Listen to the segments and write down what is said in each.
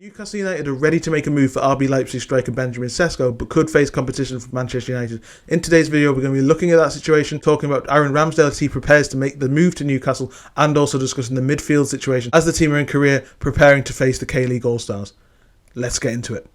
Newcastle United are ready to make a move for RB Leipzig striker Benjamin Sesko, but could face competition from Manchester United. In today's video, we're going to be looking at that situation, talking about Aaron Ramsdale as he prepares to make the move to Newcastle, and also discussing the midfield situation as the team are in career preparing to face the K-League All-Stars. Let's get into it.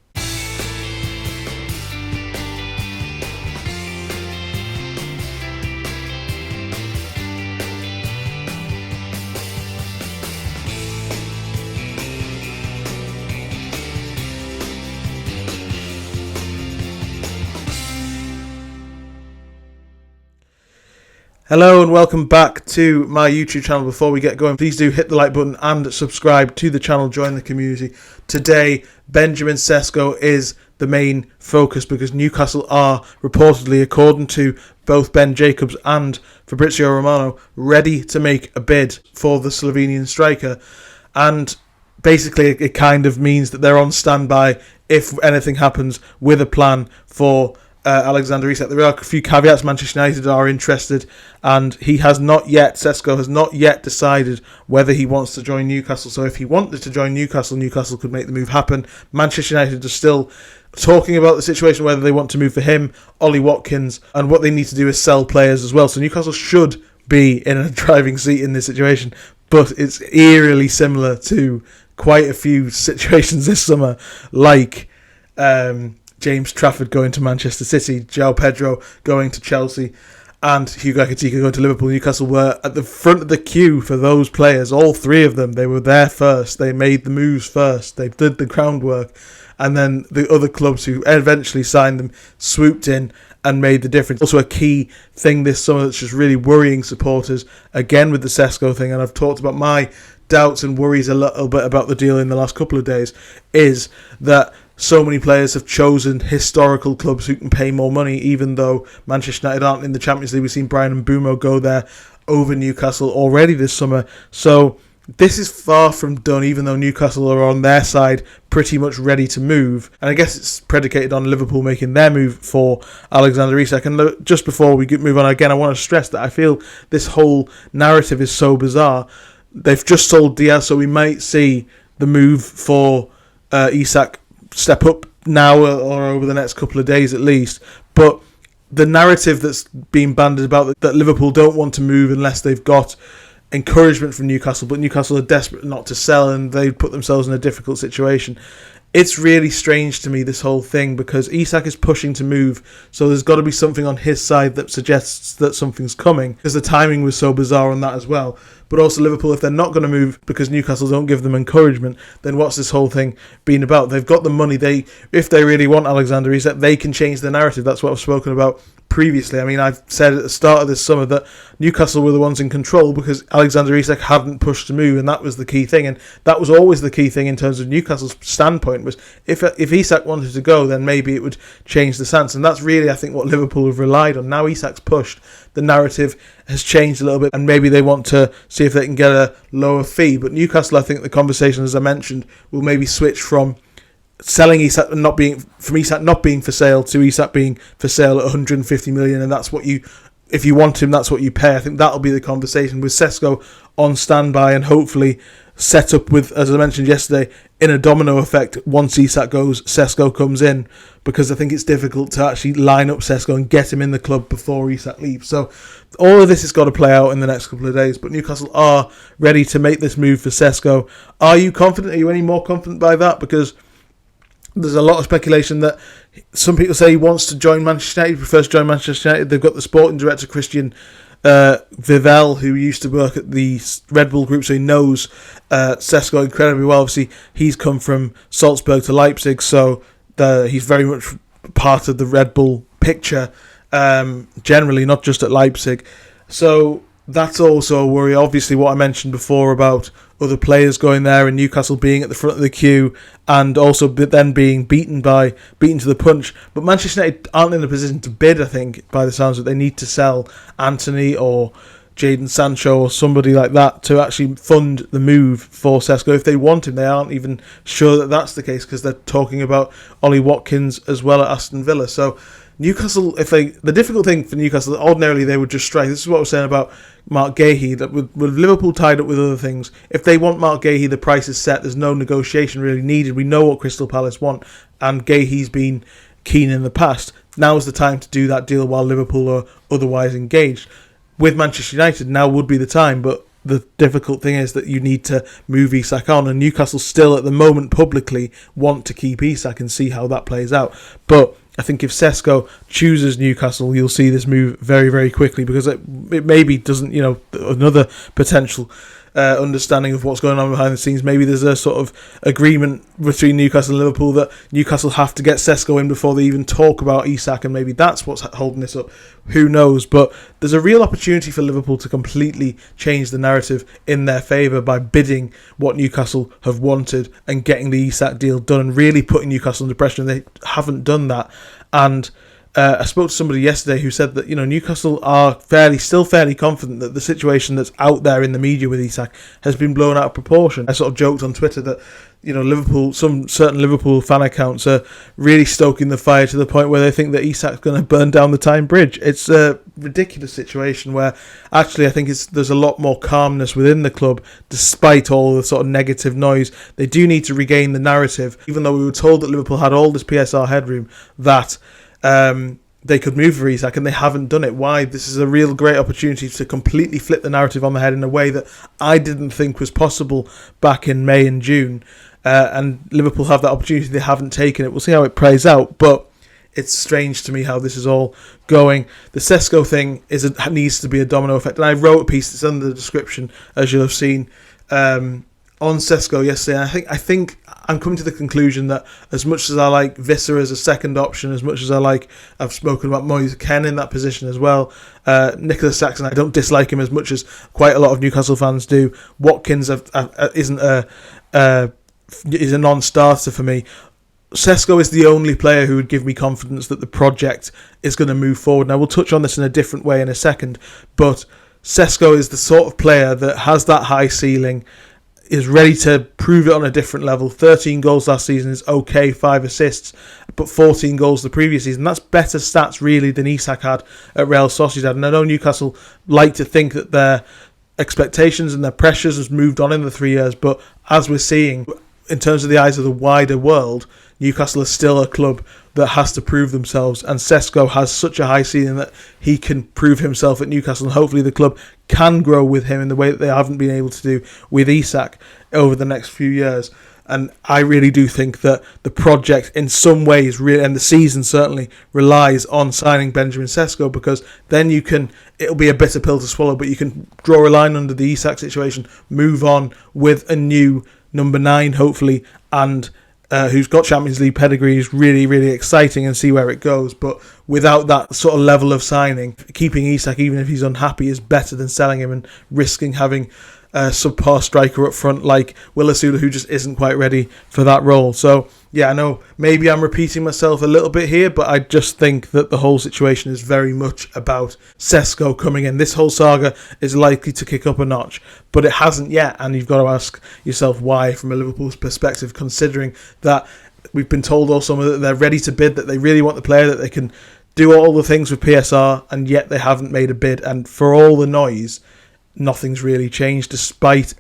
Hello and welcome back to my YouTube channel. Before we get going, please do hit the like button and subscribe to the channel, join the community. Today, Benjamin Sesko is the main focus because Newcastle are reportedly, according to both Ben Jacobs and Fabrizio Romano, ready to make a bid for the Slovenian striker. And basically it kind of means that they're on standby if anything happens with a plan for Alexander Isak. There are a few caveats. Manchester United are interested, and Sesko has not yet decided whether he wants to join Newcastle. So if he wanted to join Newcastle, Newcastle could make the move happen. Manchester United are still talking about the situation, whether they want to move for him, Ollie Watkins, and what they need to do is sell players as well. So Newcastle should be in a driving seat in this situation, but it's eerily similar to quite a few situations this summer, like James Trafford going to Manchester City, João Pedro going to Chelsea, and Hugo Ekitike going to Liverpool. Newcastle were at the front of the queue for those players, all three of them. They were there first. They made the moves first. They did the groundwork. And then the other clubs who eventually signed them swooped in and made the difference. Also a key thing this summer that's just really worrying supporters, again with the Sesko thing, and I've talked about my doubts and worries a little bit about the deal in the last couple of days, is that so many players have chosen historical clubs who can pay more money, even though Manchester United aren't in the Champions League. We've seen Brian Mbeumo go there over Newcastle already this summer. So this is far from done, even though Newcastle are on their side pretty much ready to move. And I guess it's predicated on Liverpool making their move for Alexander Isak. And just before we move on, again, I want to stress that I feel this whole narrative is so bizarre. They've just sold Diaz, so we might see the move for Isak step up now or over the next couple of days at least. But the narrative that's being bandied about that Liverpool don't want to move unless they've got encouragement from Newcastle, but Newcastle are desperate not to sell and they put themselves in a difficult situation. It's really strange to me, this whole thing, because Isak is pushing to move, so there's got to be something on his side that suggests that something's coming, because the timing was so bizarre on that as well. But also Liverpool, if they're not going to move because Newcastle don't give them encouragement, then what's this whole thing been about? They've got the money. If they really want Alexander Isak, they can change the narrative. That's what I've spoken about previously. I mean, I've said at the start of this summer that Newcastle were the ones in control because Alexander Isak hadn't pushed to move, and that was the key thing. And that was always the key thing in terms of Newcastle's standpoint, was if Isak wanted to go, then maybe it would change the stance. And that's really, I think, what Liverpool have relied on. Now Isak's pushed, the narrative has changed a little bit, and maybe they want to see if they can get a lower fee. But Newcastle, I think the conversation, as I mentioned, will maybe switch from selling Isak and Isak not being for sale to Isak being for sale at 150 million, and that's what if you want him, that's what you pay. I think that'll be the conversation, with Sesko on standby and hopefully set up with, as I mentioned yesterday, in a domino effect. Once Isak goes, Sesko comes in, because I think it's difficult to actually line up Sesko and get him in the club before Isak leaves. So all of this has got to play out in the next couple of days, but Newcastle are ready to make this move for Sesko. Are you confident? Are you any more confident by that? Because there's a lot of speculation that some people say he wants to join Manchester United, he prefers to join Manchester United. They've got the sporting director, Christian Vivel, who used to work at the Red Bull Group, so he knows Sesko incredibly well. Obviously, he's come from Salzburg to Leipzig, so he's very much part of the Red Bull picture, generally, not just at Leipzig. So that's also a worry. Obviously, what I mentioned before about other players going there and Newcastle being at the front of the queue, and also then being beaten to the punch. But Manchester United aren't in a position to bid, I think, by the sounds of it. They need to sell Anthony or Jadon Sancho or somebody like that to actually fund the move for Sesko if they want him. They aren't even sure that that's the case, because they're talking about Ollie Watkins as well at Aston Villa. So Newcastle, the difficult thing for Newcastle, ordinarily they would just strike. This is what I was saying about Mark Gahey, that with Liverpool tied up with other things, if they want Mark Gahey, the price is set. There's no negotiation really needed. We know what Crystal Palace want, and Gahey's been keen in the past. Now is the time to do that deal while Liverpool are otherwise engaged. With Manchester United, now would be the time, but the difficult thing is that you need to move Isak on, and Newcastle still at the moment publicly want to keep Isak and see how that plays out. But I think if Sesko chooses Newcastle, you'll see this move very, very quickly, because it maybe doesn't, another potential understanding of what's going on behind the scenes. Maybe there's a sort of agreement between Newcastle and Liverpool that Newcastle have to get Sesko in before they even talk about Isak, and maybe that's what's holding this up. Who knows? But there's a real opportunity for Liverpool to completely change the narrative in their favour by bidding what Newcastle have wanted and getting the Isak deal done and really putting Newcastle under pressure, and they haven't done that. And I spoke to somebody yesterday who said that Newcastle are still fairly confident that the situation that's out there in the media with Isak has been blown out of proportion. I sort of joked on Twitter that Liverpool, some certain Liverpool fan accounts are really stoking the fire to the point where they think that Isak's going to burn down the Tyne Bridge. It's a ridiculous situation where actually I think there's a lot more calmness within the club despite all the sort of negative noise. They do need to regain the narrative, even though we were told that Liverpool had all this PSR headroom, that they could move for Isak, and they haven't done it. Why? This is a real great opportunity to completely flip the narrative on the head in a way that I didn't think was possible back in May and June. And Liverpool have that opportunity. They haven't taken it. We'll see how it plays out. But it's strange to me how this is all going. The Sesko thing needs to be a domino effect. And I wrote a piece that's under the description, as you'll have seen, on Sesko yesterday. I think I'm coming to the conclusion that as much as I like Visser as a second option, as much as I've spoken about Moise Kean in that position as well, Nicholas Jackson, I don't dislike him as much as quite a lot of Newcastle fans do. Watkins isn't is a non-starter for me. Sesko is the only player who would give me confidence that the project is going to move forward. Now, we'll touch on this in a different way in a second, but Sesko is the sort of player that has that high ceiling, is ready to prove it on a different level. 13 goals last season is okay, 5 assists, but 14 goals the previous season. That's better stats, really, than Isak had at Real Sociedad. And I know Newcastle like to think that their expectations and their pressures has moved on in the 3 years, but as we're seeing, in terms of the eyes of the wider world, Newcastle is still a club that has to prove themselves, and Sesko has such a high ceiling that he can prove himself at Newcastle, and hopefully the club can grow with him in the way that they haven't been able to do with Isak over the next few years. And I really do think that the project in some ways, and the season certainly, relies on signing Benjamin Sesko, because then it'll be a bitter pill to swallow, but you can draw a line under the Isak situation, move on with a new number 9 hopefully, and who's got Champions League pedigree, is really, really exciting, and see where it goes. But without that sort of level of signing, keeping Isak, even if he's unhappy, is better than selling him and risking having a subpar striker up front like Willock, who just isn't quite ready for that role. So yeah, I know maybe I'm repeating myself a little bit here, but I just think that the whole situation is very much about Sesko coming in. This whole saga is likely to kick up a notch, but it hasn't yet, and you've got to ask yourself why from a Liverpool's perspective, considering that we've been told all summer that they're ready to bid, that they really want the player, that they can do all the things with PSR, and yet they haven't made a bid. And for all the noise, nothing's really changed, despite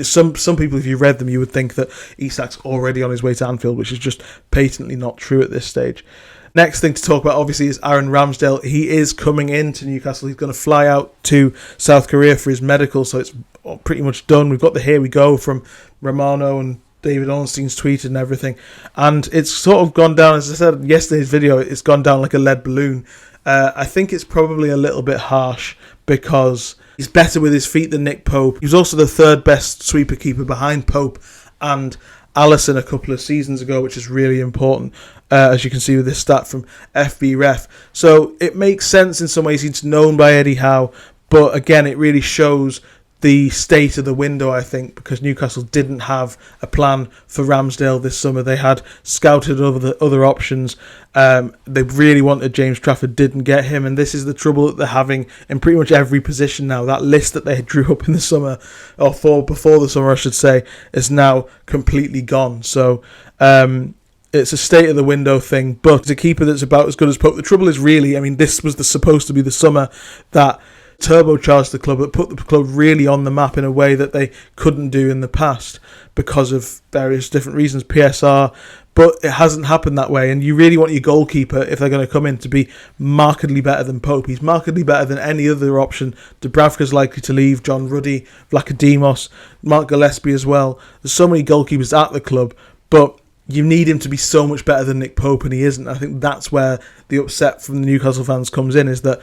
some people, if you read them, you would think that Isak's already on his way to Anfield, which is just patently not true at this stage. Next thing to talk about, obviously, is Aaron Ramsdale. He is coming into Newcastle. He's going to fly out to South Korea for his medical, so it's pretty much done. We've got the here we go from Romano and David Ornstein's tweet and everything, and it's sort of gone down, as I said in yesterday's video, it's gone down like a lead balloon. I think it's probably a little bit harsh, because he's better with his feet than Nick Pope. He was also the third best sweeper keeper behind Pope and Alisson a couple of seasons ago, which is really important, as you can see with this stat from FB Ref. So it makes sense in some ways. He's known by Eddie Howe, but again, it really shows the state of the window, I think, because Newcastle didn't have a plan for Ramsdale this summer. They had scouted over the other options. They really wanted James Trafford, didn't get him, and this is the trouble that they're having in pretty much every position now. That list that they drew up in the summer, before the summer, I should say, is now completely gone. So it's a state of the window thing, but it's a keeper that's about as good as Pope. The trouble is really, I mean, this was supposed to be the summer that turbocharged the club, that put the club really on the map in a way that they couldn't do in the past because of various different reasons, PSR, but it hasn't happened that way. And you really want your goalkeeper, if they're going to come in, to be markedly better than Pope. He's markedly better than any other option. Dubravka's likely to leave, John Ruddy, Vlachodimos, Mark Gillespie as well. There's so many goalkeepers at the club, but you need him to be so much better than Nick Pope, and he isn't. I think that's where the upset from the Newcastle fans comes in, is that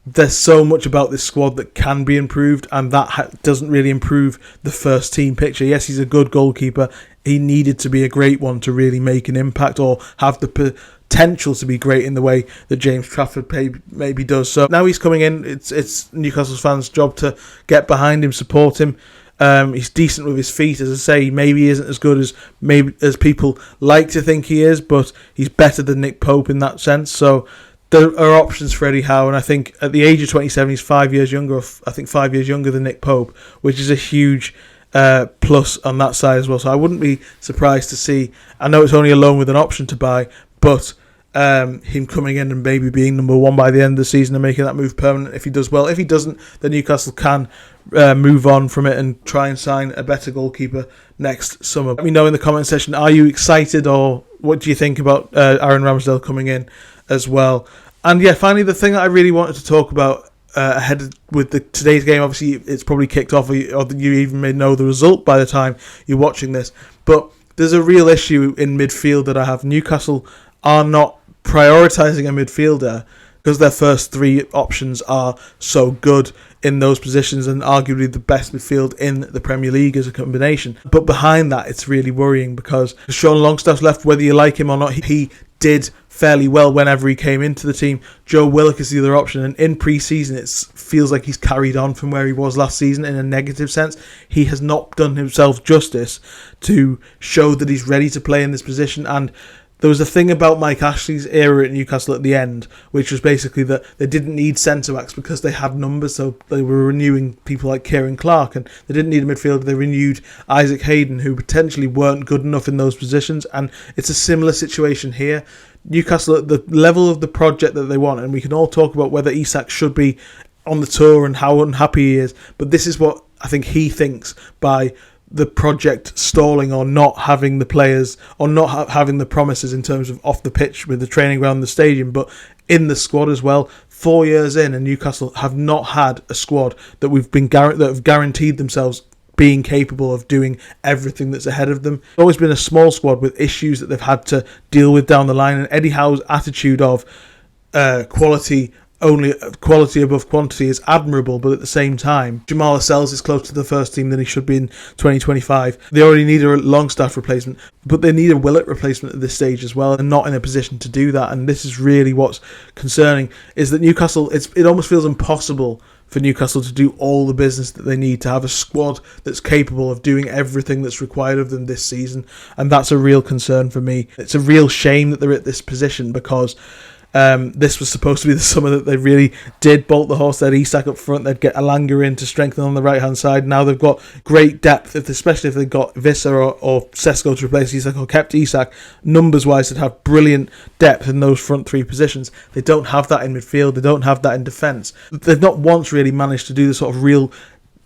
there's so much about this squad that can be improved, and that doesn't really improve the first team picture. Yes, he's a good goalkeeper. He needed to be a great one to really make an impact or have the potential to be great in the way that James Trafford maybe does. So now he's coming in. It's Newcastle fans' job to get behind him, support him. He's decent with his feet, as I say. Maybe he isn't as good as people like to think he is, but he's better than Nick Pope in that sense. So there are options for Eddie Howe, and I think at the age of 27, he's 5 years younger. I think 5 years younger than Nick Pope, which is a huge plus on that side as well. So I wouldn't be surprised to see. I know it's only a loan with an option to buy, but him coming in and maybe being number one by the end of the season and making that move permanent if he does well. If he doesn't, then Newcastle can move on from it and try and sign a better goalkeeper next summer. Let me know in the comment section, are you excited, or what do you think about Aaron Ramsdale coming in as well? And yeah, finally, the thing that I really wanted to talk about ahead with today's game, obviously it's probably kicked off, or you even may know the result by the time you're watching this, but there's a real issue in midfield that I have. Newcastle are not prioritising a midfielder because their first three options are so good in those positions and arguably the best midfield in the Premier League as a combination. But behind that, it's really worrying because Sean Longstaff's left, whether you like him or not. He did fairly well whenever he came into the team. Joe Willock is the other option, and in pre-season it feels like he's carried on from where he was last season in a negative sense. He has not done himself justice to show that he's ready to play in this position, and there was a thing about Mike Ashley's era at Newcastle at the end, which was basically that they didn't need centre-backs because they had numbers, so they were renewing people like Kieran Clark, and they didn't need a midfielder. They renewed Isaac Hayden, who potentially weren't good enough in those positions, and it's a similar situation here. Newcastle, at the level of the project that they want, and we can all talk about whether Isak should be on the tour and how unhappy he is, but this is what I think he thinks by the project stalling or not having the players or not having the promises in terms of off the pitch with the training ground, the stadium, but in the squad as well. 4 years in, and Newcastle have not had a squad that that have guaranteed themselves being capable of doing everything that's ahead of them. It's always been a small squad with issues that they've had to deal with down the line, and Eddie Howe's attitude of quality above quantity is admirable, but at the same time, Jamal Lascelles is closer to the first team than he should be in 2025. They already need a Longstaff replacement, but they need a Willock replacement at this stage as well, and not in a position to do that. And this is really what's concerning, is that Newcastle, it almost feels impossible for Newcastle to do all the business that they need to have a squad that's capable of doing everything that's required of them this season, and that's a real concern for me. It's a real shame that they're at this position, because this was supposed to be the summer that they really did bolt the horse. They'd Isak up front, they'd get Alanga in to strengthen on the right hand side. Now they've got great depth, especially if they've got Visser or Sesko to replace Isak, or kept Isak. Numbers wise, they'd have brilliant depth in those front three positions. They don't have that in midfield, they don't have that in defence. They've not once really managed to do the sort of real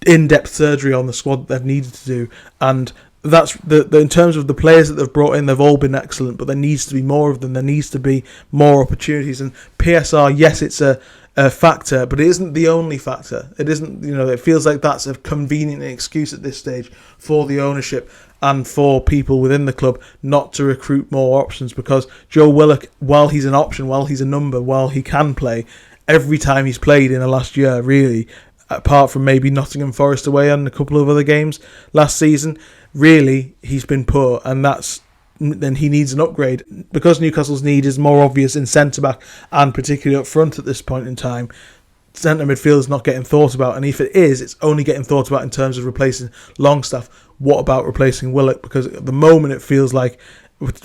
in-depth surgery on the squad that they've needed to do, and that's in terms of the players that they've brought in, they've all been excellent, but there needs to be more of them. There needs to be more opportunities. And PSR, yes, it's a factor, but it isn't the only factor. It isn't, it feels like that's a convenient excuse at this stage for the ownership and for people within the club not to recruit more options, because Joe Willock, while he's an option, while he's a number, while he can play, every time he's played in the last year, really, apart from maybe Nottingham Forest away and a couple of other games last season, really, he's been poor, and then he needs an upgrade. Because Newcastle's need is more obvious in centre-back and particularly up front at this point in time, centre midfield is not getting thought about, and if it is, it's only getting thought about in terms of replacing Longstaff. What about replacing Willock? Because at the moment it feels like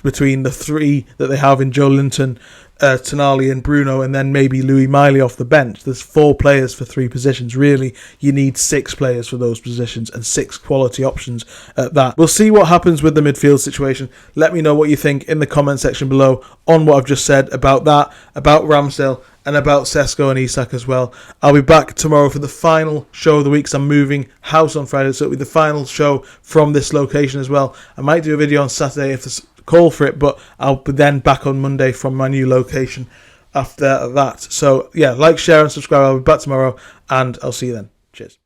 between the three that they have in Joe Linton, Tonali and Bruno, and then maybe Louis Miley off the bench. There's 4 players for 3 positions. Really, you need 6 players for those positions and 6 quality options at that. We'll see what happens with the midfield situation. Let me know what you think in the comment section below on what I've just said about that, about Ramsdale, and about Sesko and Isak as well. I'll be back tomorrow for the final show of the week, because I'm moving house on Friday, so it'll be the final show from this location as well. I might do a video on Saturday if there's a call for it, but I'll be then back on Monday from my new location after that. So yeah, like, share and subscribe. I'll be back tomorrow, and I'll see you then. Cheers.